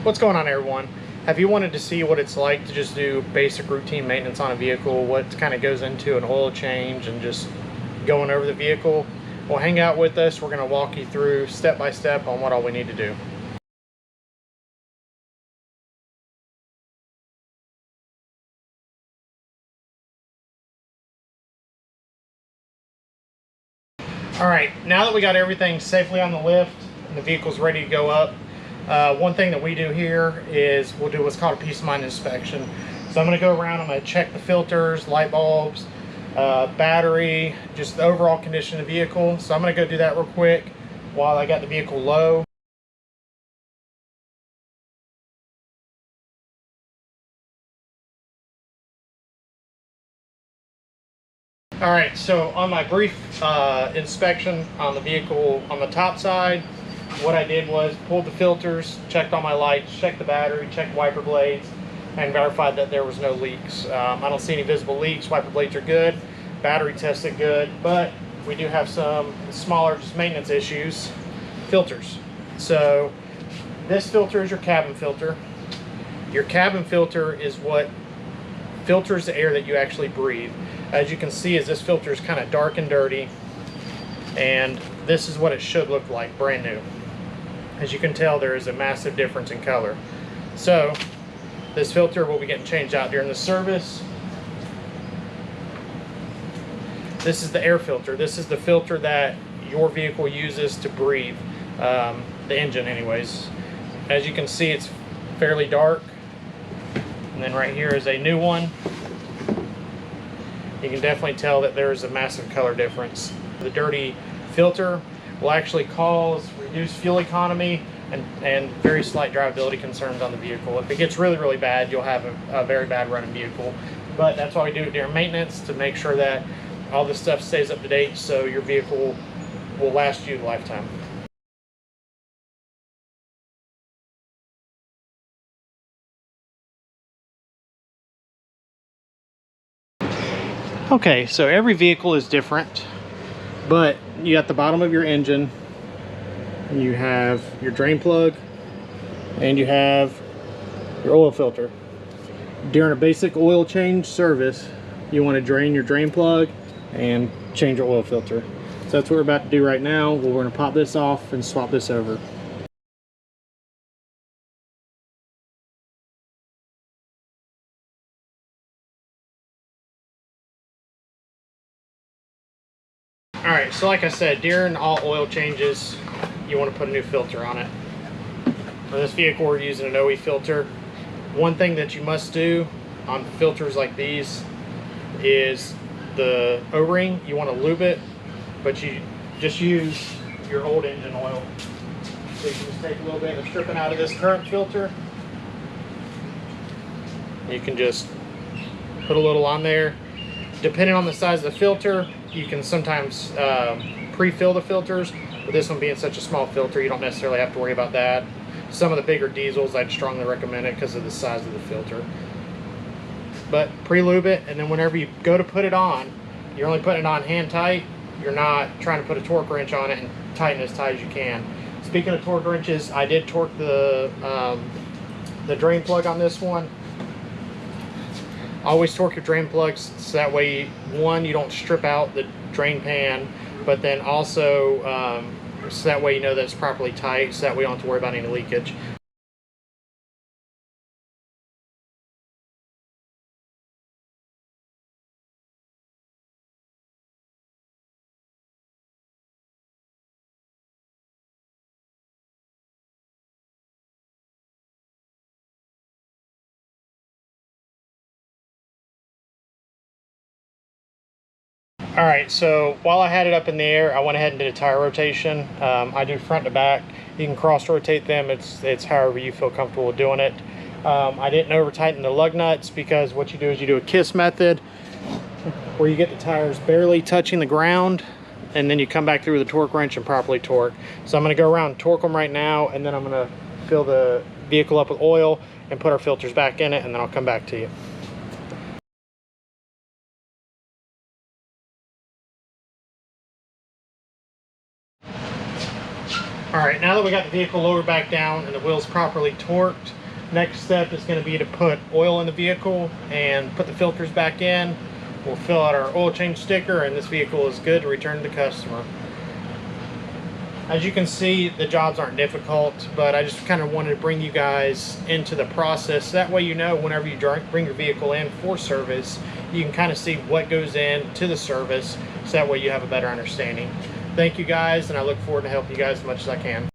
What's going on, everyone? Have you wanted to see what it's like to just do basic routine maintenance on a vehicle, what kind of goes into an oil change and just going over the vehicle? Well, hang out with us. We're going to walk you through step by step on what all we need to do. All right, now that we got everything safely on the lift and the vehicle's ready to go up, one thing that we do here is we'll do what's called a peace of mind inspection. So I'm going to go around, I'm going to check the filters, light bulbs, battery, just the overall condition of the vehicle. So I'm going to go do that real quick while I got the vehicle low. All right, so on my brief inspection on the vehicle on the top side, what I did was pulled the filters, checked all my lights, checked the battery, checked wiper blades, and verified that there was no leaks. I don't see any visible leaks. Wiper blades are good, battery tested good, but we do have some smaller just maintenance issues. Filters. So this filter is your cabin filter. Your cabin filter is what filters the air that you actually breathe. As you can see, as this filter is kind of dark and dirty, and this is what it should look like brand new. As you can tell, there is a massive difference in color. So this filter will be getting changed out during the service. This is the air filter. This is the filter that your vehicle uses to breathe, the engine anyways. As you can see, it's fairly dark. And then right here is a new one. You can definitely tell that there is a massive color difference. The dirty filter will actually cause reduced fuel economy and very slight drivability concerns on the vehicle. If it gets really, really bad, you'll have a very bad running vehicle. But that's why we do it during maintenance, to make sure that all this stuff stays up to date so your vehicle will last you a lifetime. Okay, so every vehicle is different, but you at the bottom of your engine, you have your drain plug and you have your oil filter. During a basic oil change service, you want to drain your drain plug and change your oil filter. So that's what we're about to do right now. We're going to pop this off and swap this over. Alright, so like I said, during all oil changes, you want to put a new filter on it. For this vehicle, we're using an OE filter. One thing that you must do on filters like these is the O-ring, you want to lube it, but you just use your old engine oil. So you can just take a little bit of stripping out of this current filter. You can just put a little on there. Depending on the size of the filter, you can sometimes pre-fill the filters. With this one being such a small filter, you don't necessarily have to worry about that. Some of the bigger diesels, I'd strongly recommend it because of the size of the filter. But pre-lube it, and then whenever you go to put it on, you're only putting it on hand tight. You're not trying to put a torque wrench on it and tighten it as tight as you can. Speaking of torque wrenches, I did torque the drain plug on this one. Always torque your drain plugs so that way, one, you don't strip out the drain pan, but then also so that way you know that it's properly tight, so that we don't have to worry about any leakage. All right, so while I had it up in the air, I went ahead and did a tire rotation. I do front to back. You can cross rotate them. It's however you feel comfortable with doing it. I didn't over tighten the lug nuts because what you do is you do a kiss method where you get the tires barely touching the ground, and then you come back through with a torque wrench and properly torque. So I'm going to go around and torque them right now, and then I'm going to fill the vehicle up with oil and put our filters back in it, and then I'll come back to you. All right, now that we got the vehicle lowered back down and the wheels properly torqued, next step is going to be to put oil in the vehicle and put the filters back in. We'll fill out our oil change sticker, and this vehicle is good to return to the customer. As you can see, the jobs aren't difficult, but I just kind of wanted to bring you guys into the process. That way you know whenever you bring your vehicle in for service, you can kind of see what goes into the service, so that way you have a better understanding. Thank you guys, and I look forward to helping you guys as much as I can.